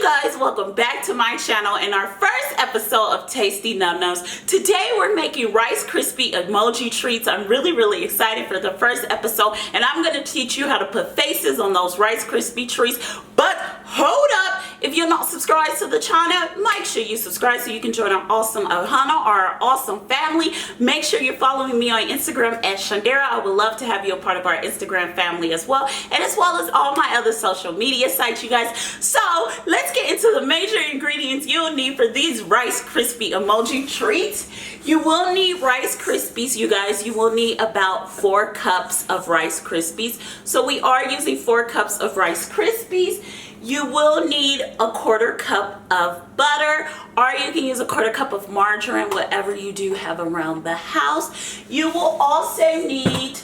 guys, welcome back to my channel and our first episode of Tasty NumNums. Today we're making Rice Krispie Emoji treats. I'm really excited for the first episode, and I'm going to teach you how to put faces on those Rice Krispie treats. But hold up, if you're not subscribed to the channel, make sure you subscribe so you can join our awesome Ohana or our awesome family. Make sure you're following me on Instagram at Shundara. I would love to have you a part of our Instagram family as well, and as well as all my other social media sites, you guys. So let's get into the major ingredients you'll need for these Rice Krispie Emoji treats. You will need Rice Krispies, you guys. You will need about 4 cups of Rice Krispies. So we are using 4 cups of Rice Krispies. You will need a 1/4 cup of butter, or you can use a 1/4 cup of margarine, whatever you do have around the house. You will also need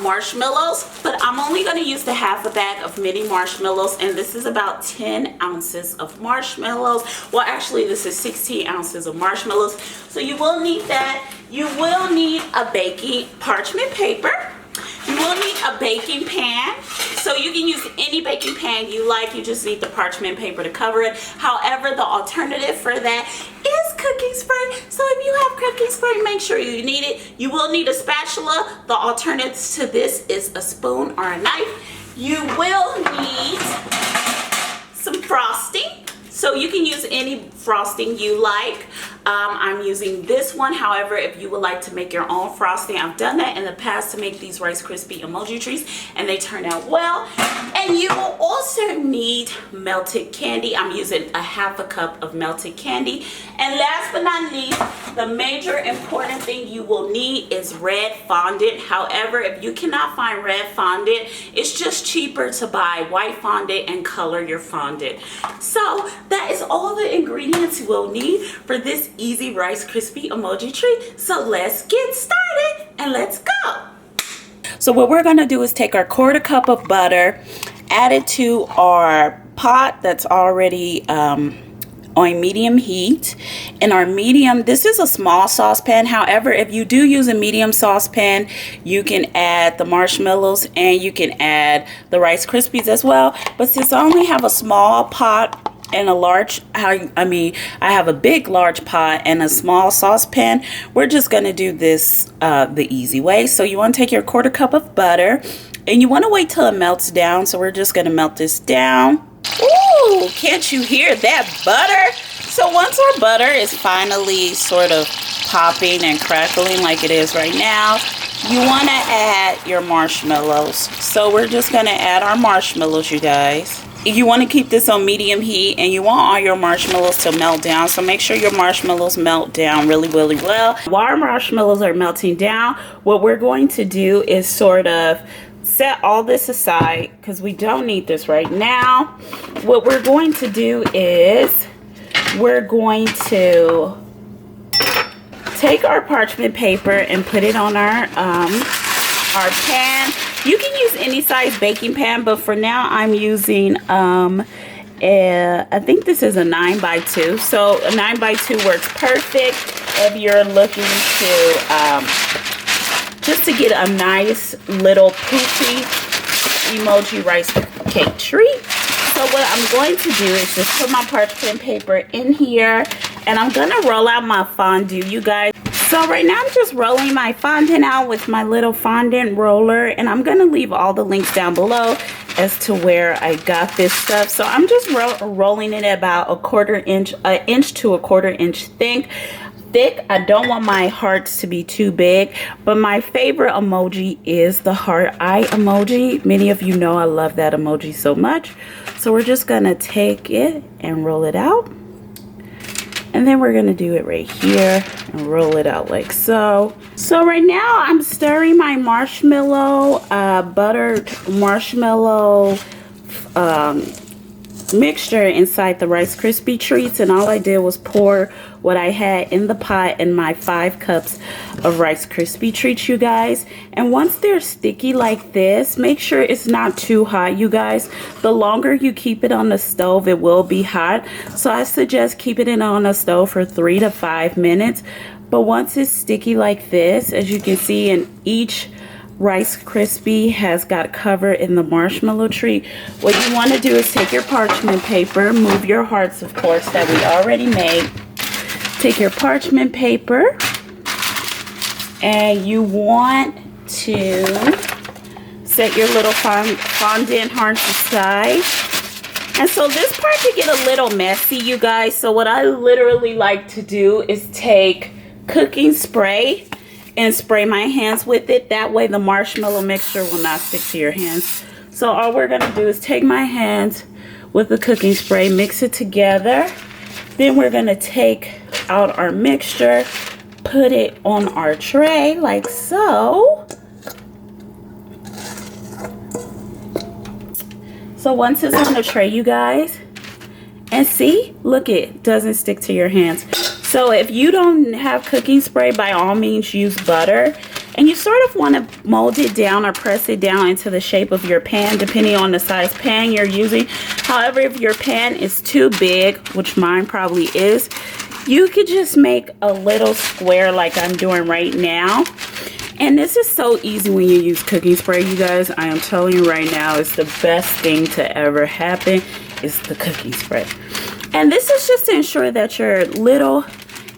marshmallows, but I'm only going to use the 1/2 bag of mini marshmallows, and this is about 10 ounces of marshmallows. Well, actually this is 16 ounces of marshmallows. So you will need that. You will need a baking parchment paper. You will need a baking pan. So you can use any baking pan you like. You just need the parchment paper to cover it. However, the alternative for that is cooking spray. So if you have cooking spray, make sure you need it. You will need a spatula. The alternative to this is a spoon or a knife. You will need some frosting. So you can use any frosting you like. I'm using this one. However, if you would like to make your own frosting, I've done that in the past to make these Rice Krispie Emoji treats, and they turn out well. And you will also need melted candy. I'm using a 1/2 cup of melted candy. And last but not least, the major important thing you will need is red fondant. However, if you cannot find red fondant, it's just cheaper to buy white fondant and color your fondant. So that is all the ingredients we'll need for this easy Rice Krispie Emoji treat. So let's get started and let's go. So what we're going to do is take our 1/4 cup of butter, add it to our pot that's already on medium heat. In our medium, this is a small saucepan. However, if you do use a medium saucepan, you can add the marshmallows and you can add the Rice Krispies as well. But since I only have a small pot and a large, I have a big large pot and a small saucepan, we're just going to do this the easy way. So you want to take your 1/4 cup of butter, and you want to wait till it melts down. So we're just going to melt this down. Ooh, can't you hear that butter? So once our butter is finally sort of popping and crackling like it is right now, you want to add your marshmallows. So we're just going to add our marshmallows, you guys. You want to keep this on medium heat, and you want all your marshmallows to melt down. So make sure your marshmallows melt down really well. While our marshmallows are melting down, what we're going to do is sort of set all this aside because we don't need this right now. What we're going to do is we're going to take our parchment paper and put it on our pan. You can use any size baking pan, but for now I'm using I think this is a 9x2. So a 9x2 works perfect if you're looking to just to get a nice little poofy emoji rice cake treat. So what I'm going to do is just put my parchment paper in here, and I'm gonna roll out my fondue, you guys. So right now I'm just rolling my fondant out with my little fondant roller, and I'm gonna leave all the links down below as to where I got this stuff. So I'm just rolling it about an inch to a 1/4 inch thick. I don't want my hearts to be too big, but my favorite emoji is the heart eye emoji. Many of you know I love that emoji so much. So we're just gonna take it and roll it out. And then we're gonna do it right here and roll it out like so. So right now I'm stirring my marshmallow, buttered marshmallow mixture inside the Rice Krispie treats, and all I did was pour what I had in the pot in my 5 cups of Rice Krispie treats, you guys. And once they're sticky like this, make sure it's not too hot, you guys. The longer you keep it on the stove, it will be hot. So I suggest keeping it on the stove for 3 to 5 minutes. But once it's sticky like this, as you can see in each Rice Krispie has got covered in the marshmallow treat, what you want to do is take your parchment paper, move your hearts, of course, that we already made. Take your parchment paper, and you want to set your little fondant hearts aside. And so this part could get a little messy, you guys. So what I literally like to do is take cooking spray and spray my hands with it. That way the marshmallow mixture will not stick to your hands. So all we're gonna do is take my hands with the cooking spray, mix it together. Then we're gonna take out our mixture, put it on our tray like so. So once it's on the tray, you guys, and see, look, it doesn't stick to your hands. So if you don't have cooking spray, by all means use butter. And you sort of want to mold it down or press it down into the shape of your pan, depending on the size pan you're using. However, if your pan is too big, which mine probably is, you could just make a little square like I'm doing right now. And this is so easy when you use cooking spray, you guys. I am telling you right now, it's the best thing to ever happen is the cooking spray. And this is just to ensure that your little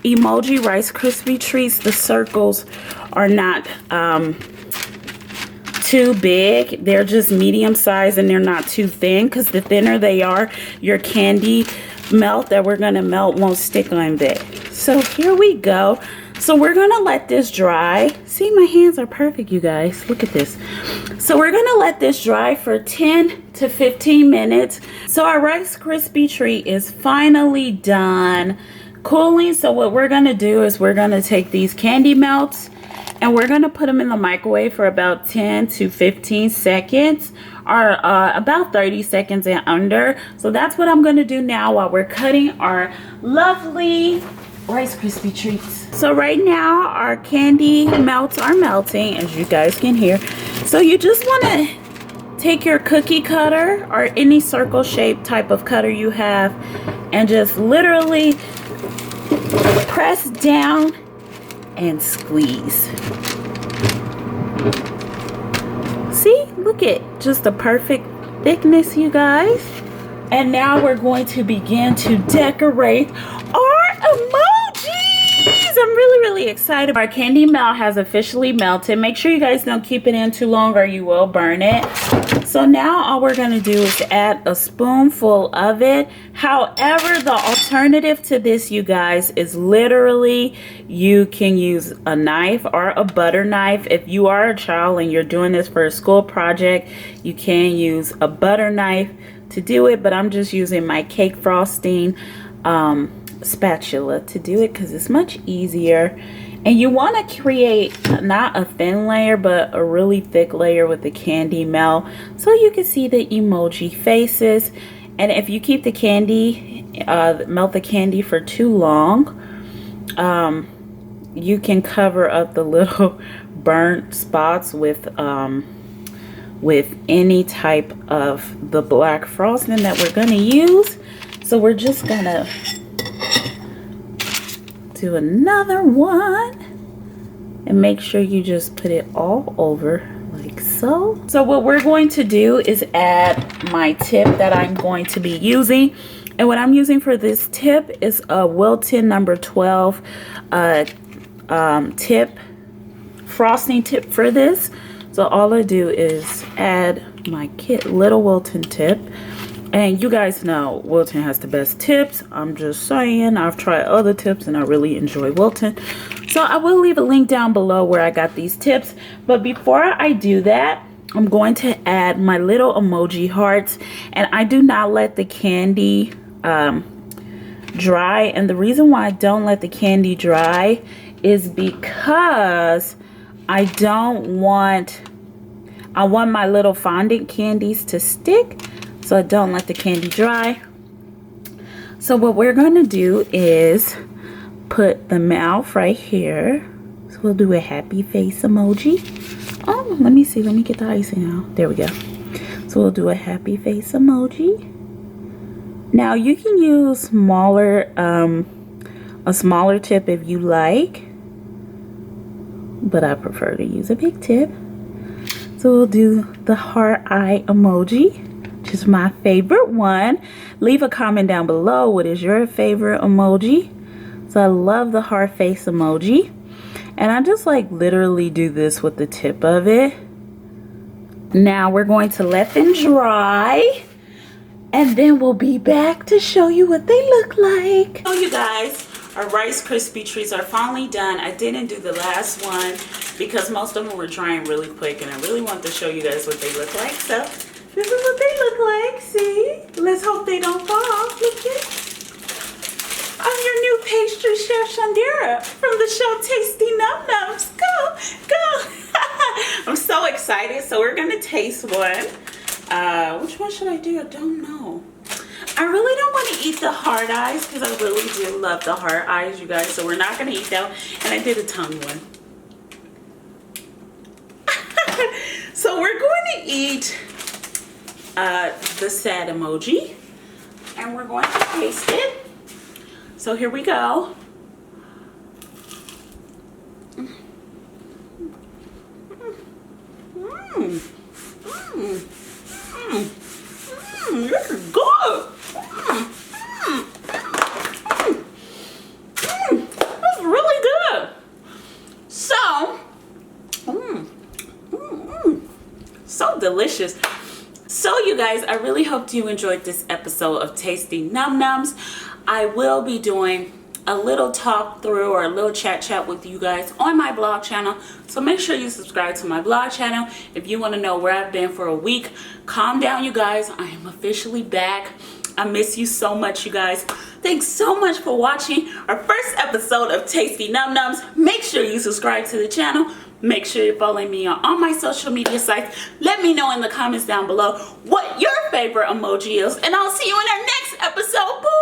emoji Rice Krispie treats, the circles, are not too big. They're just medium size and they're not too thin, because the thinner they are, your candy melt that we're gonna melt won't stick on there. So here we go. So we're gonna let this dry. See, my hands are perfect, you guys. Look at this. So we're gonna let this dry for 10 to 15 minutes. So our Rice Krispie treat is finally done cooling. So what we're gonna do is we're gonna take these candy melts and we're gonna put them in the microwave for about 10 to 15 seconds, or about 30 seconds and under. So that's what I'm gonna do now while we're cutting our lovely Rice Krispie treats. So right now our candy melts are melting, as you guys can hear. So you just want to take your cookie cutter or any circle shaped type of cutter you have and just literally press down and squeeze. See, look at just the perfect thickness, you guys. And now we're going to begin to decorate our emojis. I'm really excited. Our candy melt has officially melted. Make sure you guys don't keep it in too long or you will burn it. So now all we're going to do is add a spoonful of it. However, the alternative to this, you guys, is literally you can use a knife or a butter knife. If you are a child and you're doing this for a school project, you can use a butter knife to do it, but I'm just using my cake frosting spatula to do it because it's much easier. And you want to create not a thin layer but a really thick layer with the candy melt so you can see the emoji faces. And if you keep the candy melt the candy for too long, you can cover up the little burnt spots with any type of the black frosting that we're going to use. So we're just going to do another one and make sure you just put it all over like so. So what we're going to do is add my tip that I'm going to be using. And what I'm using for this tip is a Wilton number 12 tip, frosting tip for this. So all I do is add my little Wilton tip. And you guys know Wilton has the best tips. I'm just saying, I've tried other tips and I really enjoy Wilton. So I will leave a link down below where I got these tips. But before I do that, I'm going to add my little emoji hearts. And I do not let the candy dry. And the reason why I don't let the candy dry is because I want my little fondant candies to stick. So I don't let the candy dry. So what we're going to do is put the mouth right here. So we'll do a happy face emoji. Oh, let me see. Let me get the icing out. There we go. So we'll do a happy face emoji. Now you can use a smaller tip if you like, but I prefer to use a big tip. So we'll do the heart eye emoji, which is my favorite one. Leave a comment down below. What is your favorite emoji? So I love the heart face emoji. And I just like literally do this with the tip of it. Now we're going to let them dry. And then we'll be back to show you what they look like. So you guys, our Rice Krispie treats are finally done. I didn't do the last one because most of them were drying really quick and I really want to show you guys what they look like. So this is what they look like. See? Let's hope they don't fall off. Look at. I'm your new pastry chef Shundara from the show Tasty NumNums. Go, go. I'm so excited. So we're gonna taste one. Which one should I do? I don't know. I really don't want to eat the hard eyes because I really do love the hard eyes, you guys. So we're not going to eat that one. And I did a tongue one. So we're going to eat the sad emoji. And we're going to taste it. So here we go. This is good. That's really good. So, so delicious. So you guys, I really hope you enjoyed this episode of Tasty NumNums. I will be doing a little talk through or a little chat with you guys on my blog channel. So make sure you subscribe to my blog channel if you want to know where I've been for a week. Calm down, you guys. I am officially back. I miss you so much, you guys. Thanks so much for watching our first episode of Tasty NumNums. Make sure you subscribe to the channel. Make sure you're following me on all my social media sites. Let me know in the comments down below what your favorite emoji is. And I'll see you in our next episode. Bye.